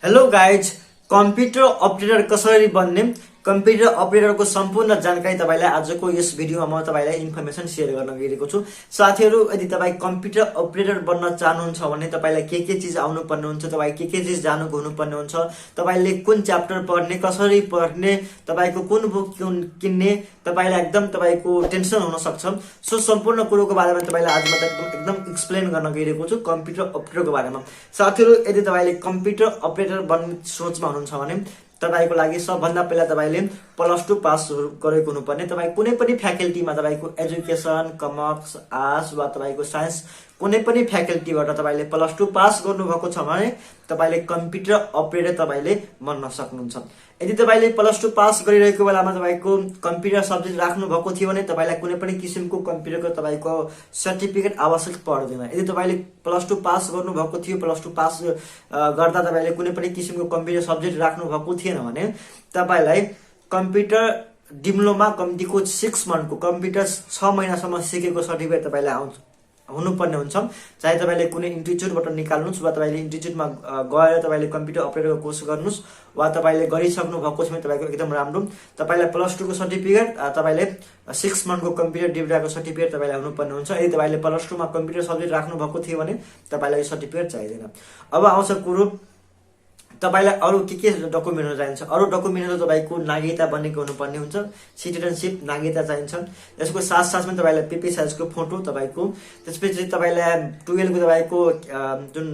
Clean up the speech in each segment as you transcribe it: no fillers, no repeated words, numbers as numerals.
Hello guys, computer operator कसरी बन्ने, computer अपरेटरको सम्पूर्ण जानकारी तपाईलाई आजको यस भिडियोमा म तपाईलाई इन्फर्मेसन सेयर गर्न गइरहेको छु। साथीहरु, यदि तपाई कम्प्युटर अपरेटर बन्न चाहनुहुन्छ भने तपाईलाई के चीज आउनु पर्ने हुन्छ, तपाई के चीज जानुको हुनुपर्ने हुन्छ, तपाईले कुन च्याप्टर पढ्ने, कसरी पढ्ने, तपाईको कुन बुक किन्ने, तपाईलाई एकदम तपाईको टेन्सन हुन सक्छ। सो सम्पूर्ण कुरोको बारेमा तपाईलाई आज म एकदम एक्सप्लेन गर्न गइरहेको छु कम्प्युटर अपरेटरको बारेमा। साथीहरु, यदि तपाईले कम्प्युटर अपरेटर बन्ने सोचमा हुनुहुन्छ भने तपाईको लागि सबभन्दा पहिला तपाईले +2 पास गरेको हुनुपर्ने। तपाई कुनै पनि फ्याकल्टीमा तपाईको एजुकेसन, कमर्स, आर्ट्स वा तपाईको साइन्स कुनै पनि फ्याकल्टीबाट तपाईले +2 पास गर्नुभएको छ भने तपाईले कम्प्युटर अपरेटर तपाईले बन्न सक्नुहुन्छ। यदि तपाईले +2 पास गरिरहेको बेलामा तपाईको कम्प्युटर सब्जेक्ट राख्नु भएको थियो भने तपाईलाई कुनै पनि किसिमको कम्प्युटरको तपाईको सर्टिफिकेट आवश्यक पर्दैन। यदि तपाईले +2 पास गर्नु भएको थियो, +2 पास गर्दा तपाईले कुनै पनि किसिमको कम्प्युटर सब्जेक्ट राख्नु भएको थिएन भने तपाईलाई कम्प्युटर डिप्लोमा कम्तीको 6 मन्थको कम्प्युटर 6 महिनासम्म सिकेको सर्टिफिकेट तपाईलाई आउँछ हुनुपर्ने हुन्छ। चाहे तपाईले कुनै इन्स्टिट्युटबाट निकाल्नुस् वा तपाईले इन्स्टिट्युटमा गएर तपाईले कम्प्युटर अपरेटरको कोर्स गर्नुस् वा तपाईले गरिसक्नु भएको छ भने तपाईको एकदम राम्रो। तपाईलाई +2 को सर्टिफिकेट, तपाईले 6 मन्थको कम्प्युटर डिप्लोमाको सर्टिफिकेट तपाईलाई हुनुपर्ने हुन्छ। यदि तपाईले +2 मा कम्प्युटर सब्जेक्ट राख्नु भएको थियो भने तपाईलाई यो सर्टिफिकेट चाहिदैन। अब आउँछ कुरो तपाईलाई अरु के डकुमेन्टहरु चाहिन्छ। अरु डकुमेन्टहरु तपाईको नागरिकता बनेको हुनुपर्ने हुन्छ, सिटिजनशिप नागरिकता चाहिन्छ। यसको साथसाथमा तपाईलाई पीपी साइजको फोटो तपाईको, त्यसपछि तपाईलाई 12 को तपाईको जुन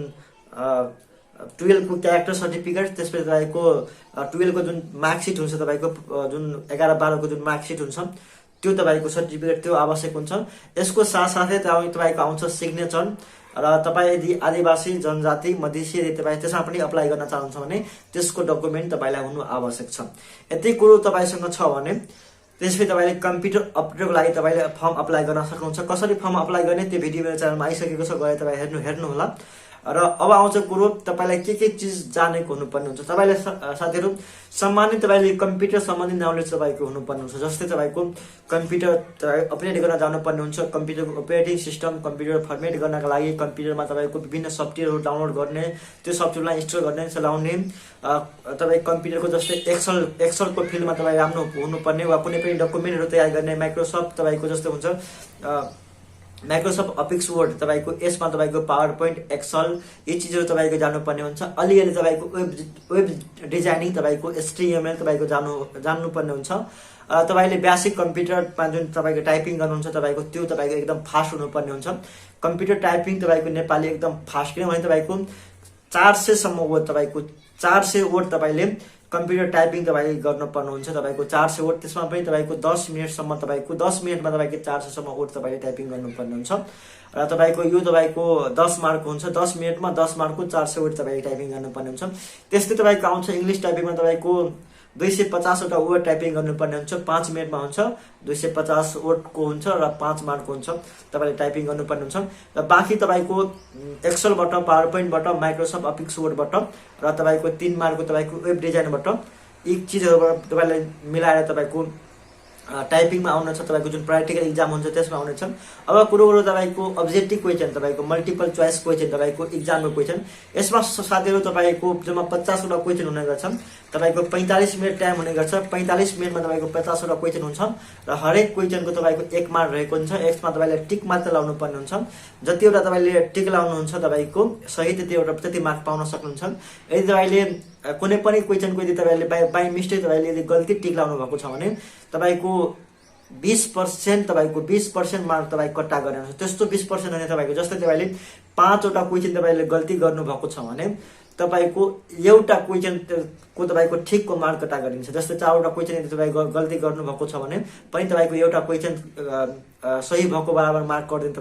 12 को क्यारेक्टर सर्टिफिकेट, त्यसपछि तपाईको 12 को जुन मार्कसिट हुन्छ, तपाईको जुन 11 12 को जुन मार्कसिट हुन्छ त्यो तपाईको सर्टिफिकेट त्यो आवश्यक हुन्छ। यसको साथसाथै तपाईको आउँछ सिग्नेचर। र तपाई यदि आदिवासी जनजाति मधेसी यदि तपाई त्यसमा पनि अप्लाई गर्न चाहनुहुन्छ भने त्यसको डकुमेन्ट तपाईलाई हुनु आवश्यक छ। यति कुरो तपाईसँग छ भने त्यसपछि तपाईले कम्प्युटर अपरेटरको लागि तपाईले फर्म अप्लाई गर्न सक्नुहुन्छ। कसरी फर्म अप्लाई गर्ने त्यो भिडियो मेरो च्यानलमा आइसकेको छ, गएर तपाई हेर्नु होला। र अब आउँछ कुरो तपाईलाई के चीज जानेको हुनुपर्ने हुन्छ। तपाईले साथीहरु सम्बन्धित तपाईले कम्प्युटर सम्बन्धी नलेज तपाईको हुनुपर्ने हुन्छ। जस्तै तपाईको कम्प्युटर अपरेट गर्न जानुपर्ने हुन्छ, कम्प्युटरको अपरेटिङ सिस्टम, कम्प्युटर फर्मेट गर्नका लागि कम्प्युटरमा तपाईको विभिन्न सफ्टवेयरहरु डाउनलोड गर्ने, त्यो सफ्टवेयरलाई इन्स्टल गर्ने, चलाउने, तपाई कम्प्युटरको जस्तै एक्सलको फिल्डमा तपाई राम्रो हुनुपर्ने वा कुनै पनि डकुमेन्टहरु तयार गर्ने माइक्रोसफ्ट तपाईको जस्तो हुन्छ माइक्रोसफ्ट अफिस वर्ड तपाईको, यसमा तपाईको पावर पोइन्ट, एक्सल यी चीजहरु तपाईको जान्नुपर्ने हुन्छ। अलिअलि तपाईको वेब डिजाइनिङ तपाईको HTML तपाईको जान्नुपर्ने हुन्छ। तपाईले बेसिक कम्प्युटरमा जुन तपाईको टाइपिङ गर्नुहुन्छ तपाईको त्यो तपाईको एकदम फास्ट हुनुपर्ने हुन्छ। कम्प्युटर टाइपिङ तपाईको नेपाली एकदम फास्ट, किनभने तपाईको 400 सम्म वर्ड तपाईको 400 वर्ड तपाईले कम्प्युटर टाइपिङ तपाईले गर्नुपर्ने हुन्छ। तपाईको 400 वर्ड, त्यसमा पनि तपाईको 10 मिनेटसम्म तपाईको 10 मिनेटमा तपाईको 400 सम्म वर्ड तपाईले टाइपिङ गर्नुपर्ने हुन्छ। र तपाईको यो तपाईको 10 मार्क हुन्छ, 10 मिनेटमा 10 मार्कको 400 वर्ड तपाईले टाइपिङ गर्नुपर्ने हुन्छ। त्यस्तै तपाईको आउँछ इंग्लिश टाइपिङमा तपाईको 250 वटा वर्ड टाइपिङ गर्नुपर्ने हुन्छ, 5 मिनेटमा हुन्छ। 250 वर्डको हुन्छ र 5 मार्कको हुन्छ, तपाईले टाइपिङ गर्नुपर्ने हुन्छ। र बाँकी तपाईको एक्सलबाट, पावर पोइन्टबाट, माइक्रोसफ्ट अफिस वर्डबाट र तपाईको 3 मार्कको तपाईको वेब डिजाइनबाट यी चीजहरुबाट तपाईले मिलाएर तपाईको टाइपिङमा आउनेछ। तपाईको जुन प्र्याक्टिकल एक्जाम हुन्छ त्यसमा आउनेछ। अब कुरो तपाईको अब्जेक्टिभ क्वेशन, तपाईको मल्टिपल चोइस क्वेशन, तपाईको एक्जामको क्वेशन। यसमा साथीहरु तपाईको जम्मा 50 वटा क्वेशन हुने गर्छ। तपाईको 45 मिनेट टाइम हुने गर्छ। 45 मिनेटमा तपाईको 50 वटा क्वेशन हुन्छ र हरेक क्वेशनको तपाईको 1 मार्क रहेको हुन्छ। यसमा तपाईले टिक मात्र लाउनु पर्ने हुन्छ। जति वटा तपाईले टिक लाउनुहुन्छ तपाईको सही त्यति मार्क पाउन सक्नुहुन्छ। यदि तपाईले कुनै पनि क्वेशनको यदि तपाईले बाइ मिस्टेक तपाईले यदि गल्ती टिक लाउनु भएको छ भने तपाईको 20% तपाईको 20% मार्क तपाई कट्टा गर्ने हुन्छ। त्यस्तो 20% भने तपाईको जस्तै तपाईले 5 वटा क्वेशन तपाईले गल्ती गर्नु भएको छ भने तपाईको एउटा क्वेशन को तपाईको ठिकको मार्क कट्टा गरिन्छ। जस्तै 4 वटा क्वेशन यदि तपाई गल्ती गर्नु भएको छ भने पनि तपाईको एउटा क्वेशन सही भएको बराबर मार्क गर्दिन्छ।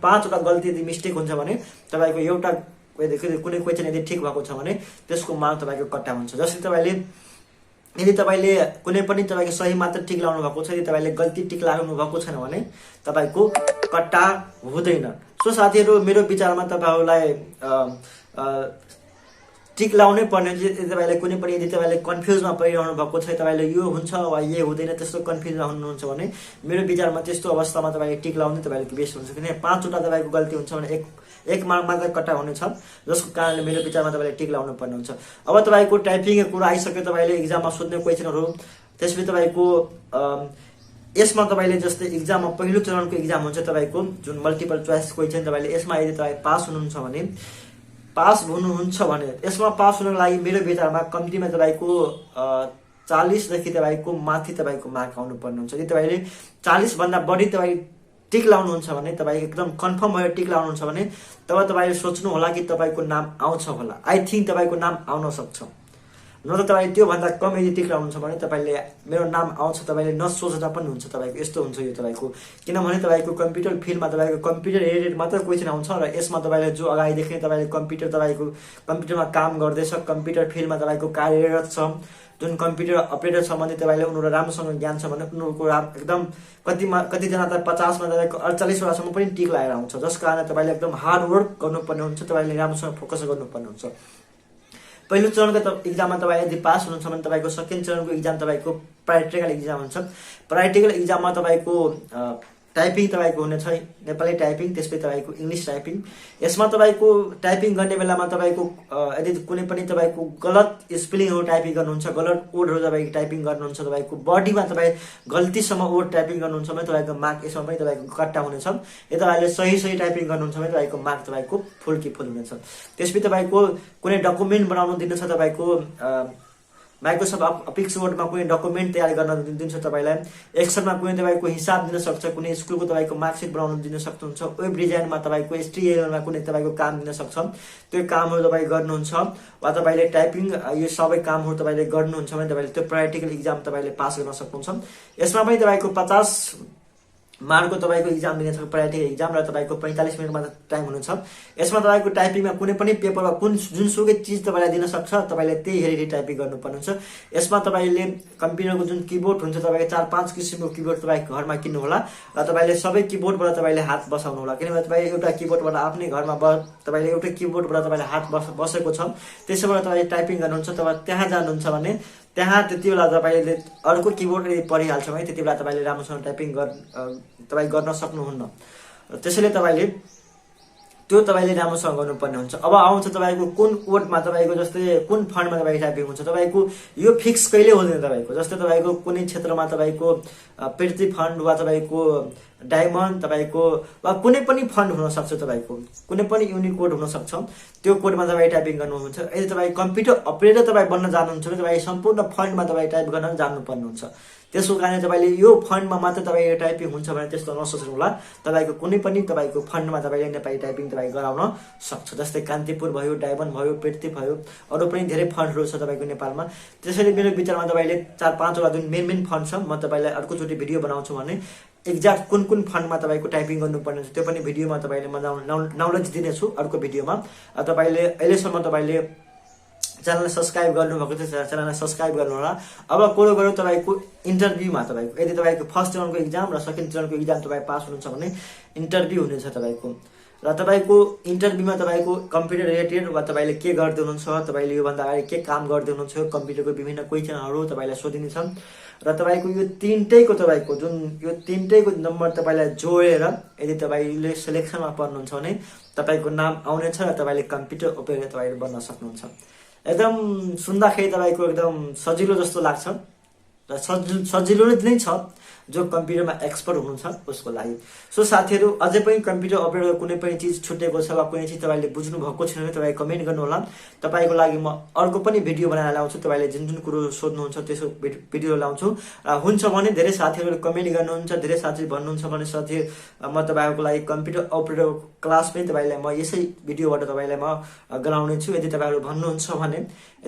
5 वटा गल्ती यदि मिस्टेक हुन्छ भने तपाईको एउटा कुनै क्वेशन यदि ठिक भएको छ भने त्यसको मार्क तपाईको कट्टा हुन्छ। जस्तै तपाईले यदि तपाईले कुनै पनि तपाईको सही मात्र टिक लाउनु भएको छ, यदि तपाईले गल्ती टिक लाउनु भएको छैन भने तपाईको कट्टा हुँदैन। सो साथीहरु, मेरो विचारमा तपाईहरुलाई टिक लाउनै पर्ने हुन्छ। यदि तपाईले कुनै पनि यदि तपाईले कन्फ्युजमा परिरहनु भएको छ, तपाईले यो हुन्छ वा यो हुँदैन त्यस्तो कन्फ्युजमा हुनुहुन्छ भने मेरो विचारमा त्यस्तो अवस्थामा तपाईले टिक लाउनै तपाईले बेस्ट हुन्छ। किनभने 5 वटा तपाईको गल्ती हुन्छ भने 1 मार्क मात्र कट्टा हुनेछ, जसको कारणले मेरो विचारमा तपाईँले टिक लाउनु पर्ने हुन्छ। अब तपाईँको टाइपिङको कुरा आइसक्यो, तपाईँले इक्जाममा सोध्ने क्वेसनहरू, त्यसपछि तपाईँको यसमा तपाईँले जस्तै इक्जाममा पहिलो चरणको इक्जाम हुन्छ तपाईँको जुन मल्टिपल चोइस क्वेसन, तपाईँले यसमा यदि तपाईँ पास हुनुहुन्छ भने यसमा पास हुनको लागि मेरो विचारमा कम्तीमा तपाईँको 40 देखि तपाईँको माथि तपाईँको मार्क आउनु पर्ने हुन्छ। यदि तपाईँले 40 भन्दा बढी तपाईँ टिक लाउनुहुन्छ भने, तपाईँ एकदम कन्फर्म भएर टिक लाउनुहुन्छ भने, तब तपाईँले सोच्नु होला कि तपाईँको नाम आउँछ होला। आई थिङ्क तपाईँको नाम आउन सक्छ, न त तपाईँ त्योभन्दा कम यदि टिक लाउनुहुन्छ भने तपाईँले मेरो नाम आउँछ तपाईँले नसोच्दा पनि हुन्छ। तपाईँको यस्तो हुन्छ यो तपाईँको, किनभने तपाईँको कम्प्युटर फिल्डमा तपाईँको कम्प्युटर रिलेटेड मात्र क्वेसन आउँछ र यसमा तपाईँले जो अगाडि देख्ने तपाईँले तपाईँको कम्प्युटरमा काम गर्दैछ, कम्प्युटर फिल्डमा तपाईँको कार्यरत छ, जुन कम्प्युटर अपरेटर सम्बन्धी तपाईँले उनीहरू राम्रोसँग ज्ञान छ भने उनीहरूको एकदम कतिजना त 50मा तपाईँको 48वटासम्म पनि टिक लगाएर आउँछ, जस कारण तपाईँले एकदम हार्ड वर्क गर्नुपर्ने हुन्छ, तपाईँले राम्रोसँग फोकस गर्नुपर्ने हुन्छ। पहिलो चरणको इक्जाममा तपाईँ यदि पास हुनुहुन्छ भने तपाईँको सेकेन्ड चरणको इक्जाम तपाईँको प्र्याक्टिकल इक्जाम हुन्छ। प्र्याक्टिकल इक्जाममा तपाईँको टाइपिङ तपाईँको हुनेछ नेपाली टाइपिङ, त्यसपछि तपाईँको इङ्ग्लिस टाइपिङ। यसमा तपाईँको टाइपिङ गर्ने बेलामा तपाईँको यदि कुनै पनि तपाईँको गलत स्पेलिङहरू टाइपिङ गर्नुहुन्छ, गलत वर्डहरू तपाईँ टाइपिङ गर्नुहुन्छ, तपाईँको बडीमा तपाईँ गल्तीसम्म वर्ड टाइपिङ गर्नुहुन्छ भने तपाईँको मार्क यसमा पनि तपाईँको कट्टा हुनेछ। यदि तपाईँले सही टाइपिङ गर्नुहुन्छ भने तपाईँको मार्क तपाईँको फुल हुनेछ। त्यसपछि तपाईँको कुनै डकुमेन्ट बनाउनु दिनु छ, तपाईँको माइक्रोसफ्ट अफिस वर्डमा कुनै डकुमेन्ट तयार गर्न दिन्छ तपाईँलाई, एक्सेलमा कुनै तपाईँको हिसाब दिन सक्छ, कुनै स्कुलको तपाईँको मार्कसिट बनाउन दिन सक्नुहुन्छ, वेब डिजाइनमा तपाईँको HTML-मा कुनै तपाईँको काम दिन सक्छ, त्यो कामहरू तपाईँ गर्नुहुन्छ वा तपाईँले टाइपिङ यो सबै कामहरू तपाईँले गर्नुहुन्छ भने तपाईँले त्यो प्र्याक्टिकल इक्जाम तपाईँले पास गर्न सक्नुहुन्छ। यसमा पनि तपाईँको 50 मार्कको तपाईँको इक्जाम दिनेछ प्र्याक्टिकल इक्जाम र तपाईँको 45 मिनट मात्र टाइम हुनेछ। यसमा तपाईँको टाइपिङमा कुनै पनि पेपरमा जुनसुकै चिज तपाईँलाई दिन सक्छ, तपाईँले त्यही हेरी टाइपिङ गर्नुपर्ने हुन्छ। यसमा तपाईँले कम्प्युटरको जुन किबोर्ड हुन्छ तपाईँको 4-5 किसिमको किबोर्ड तपाईँ घरमा किन्नु होला र तपाईँले सबै किबोर्डबाट तपाईँले हात बसाउनु होला, किनभने तपाईँ एउटा किबोर्डबाट आफ्नै घरमा तपाईँले एउटै किबोर्डबाट तपाईँले हात बसेको छ, त्यसैबाट तपाईँले टाइपिङ गर्नुहुन्छ। तपाईँ त्यहाँ जानुहुन्छ भने त्यहाँ त्यति बेला तपाईँले अर्को किबोर्ड परिहाल्छ भने त्यति बेला तपाईँले राम्रोसँग टाइपिङ तपाईँ गर्न सक्नुहुन्न। त्यसैले तपाईँले त्यो तपाईँले राम्रोसँग गर्नुपर्ने हुन्छ। अब आउँछ तपाईँको कुन वर्डमा तपाईँको जस्तै कुन फन्डमा तपाईँको टाइपिङ हुन्छ, तपाईँको यो फिक्स कहिले हुँदैन तपाईँको। जस्तै तपाईँको कुनै क्षेत्रमा तपाईँको पृथ्वी फन्ड वा तपाईँको डायमन्ड तपाईँको वा कुनै पनि फन्ड हुनसक्छ, तपाईँको कुनै पनि युनिक कोड हुनसक्छ, त्यो कोडमा तपाईँ टाइपिङ गर्नुहुन्छ। यदि तपाईँ कम्प्युटर अपरेटर तपाईँ बन्न जानुहुन्छ भने तपाईँ सम्पूर्ण फन्डमा तपाईँ टाइप गर्न जान्नुपर्ने हुन्छ। त्यसको कारण तपाईँले यो फन्डमा मात्र तपाईँको टाइपिङ हुन्छ भने त्यस्तो नसोच्नु होला, तपाईँको कुनै पनि तपाईँको फन्डमा तपाईँले नेपाली टाइपिङ तपाईँ गराउन सक्छ। जस्तै कान्तिपुर भयो, डायमन्ड भयो, पृथ्वी भयो, अरू पनि धेरै फन्डहरू छ तपाईँको नेपालमा। त्यसैले मेरो विचारमा तपाईँले 4-5वटा जुन मेन फन्ड छ, म तपाईँलाई अर्कोचोटि भिडियो बनाउँछु भने एक्ज्याक्ट कुन फन्डमा तपाईँको टाइपिङ गर्नुपर्ने हुन्छ त्यो पनि भिडियोमा तपाईँले म नलेज दिनेछु अर्को भिडियोमा। तपाईँले अहिलेसम्म तपाईँले च्यानललाई सब्सक्राइब गर्नुभएको थियो, च्यानललाई सब्सक्राइब गर्नु होला। अब कुरो गरौँ तपाईँको इन्टरभ्यूमा, तपाईँको यदि तपाईँको फर्स्ट चरणको इक्जाम र सेकेन्ड चरणको इक्जाम तपाईँ पास हुनुहुन्छ भने इन्टरभ्यू हुनेछ तपाईँको। र तपाईँको इन्टरभ्यूमा तपाईँको कम्प्युटर रिलेटेड वा तपाईँले के गर्दै हुनुहुन्छ, तपाईँले योभन्दा अगाडि के काम गर्दै हुनुहुन्छ, कम्प्युटरको विभिन्न क्वेसनहरू तपाईँलाई सोधिनेछ। र तपाईँको यो तिनटैको नम्बर तपाईँलाई जोडेर यदि तपाईँले सेलेक्सनमा पर्नुहुन्छ भने तपाईँको नाम आउनेछ र तपाईँले कम्प्युटर अपरेटर तपाईँले बन्न सक्नुहुन्छ। एकदम सुन्दाखेरि तपाईँको एकदम सजिलो जस्तो लाग्छ र सजिलो नै छ जो कम्प्युटरमा एक्सपर्ट हुनुहुन्छ उसको लागि। सो साथीहरू, अझै पनि कम्प्युटर अपरेटरको कुनै पनि चिज छुटेको छ वा कुनै चिज तपाईँले बुझ्नु भएको छैन भने तपाईँ कमेन्ट गर्नु होला। तपाईँको लागि म अर्को पनि भिडियो बनाएर ल्याउँछु, तपाईँले जुन कुरो सोध्नुहुन्छ त्यसको भिडियो ल्याउँछु। र हुन्छ भने धेरै साथीहरूले कमेन्ट गर्नुहुन्छ, धेरै साथीहरू भन्नुहुन्छ भने साथी म तपाईँहरूको लागि कम्प्युटर अपरेटर क्लास पनि तपाईँलाई म यसै भिडियोबाट तपाईँलाई म गराउने छु। यदि तपाईँहरू भन्नुहुन्छ भने,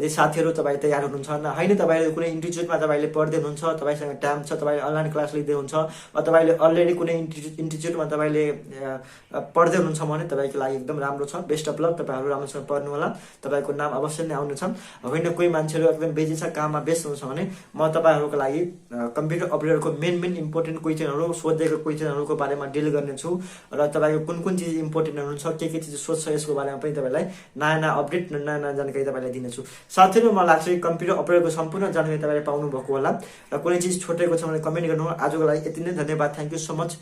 यदि साथीहरू तपाईँ तयार हुनुहुन्छ होइन, तपाईँले कुनै इन्स्टिच्युटमा तपाईँले पढ्दै हुनुहुन्छ, तपाईँसँग टाइम छ, तपाईँले अनलाइन क्लास लिँदै हुन्छ वा तपाईँले अलरेडी कुनै इन्स्टिच्युटमा तपाईँले पढ्दै हुनुहुन्छ भने तपाईँको लागि एकदम राम्रो छ। बेस्ट अफ लक, तपाईँहरू राम्रोसँग पढ्नु होला, तपाईँको नाम अवश्य नै आउनेछ। होइन कोही मान्छेहरू एकदम बिजी छ, काममा व्यस्त हुनुहुन्छ भने म तपाईँहरूको लागि कम्प्युटर अपरेटरको मेन इम्पोर्टेन्ट क्वेसनहरू, सोधेको क्वेसनहरूको बारेमा डिल गर्नेछु र तपाईँको कुन चिज इम्पोर्टेन्टहरू छ, के चिज सोध्छ यसको बारेमा पनि तपाईँलाई नयाँ अपडेट, नयाँ जानकारी तपाईँलाई दिनेछु। साथीहरू, मलाई लाग्छ कि कम्प्युटर अपरेटरको सम्पूर्ण जानकारी तपाईँले पाउनु भएको होला र कुनै चिज छुटेको छ भने कमेन्ट गर्नु। आजको लागि यति नै, धन्यवाद, थ्याङ्क यू सो मच।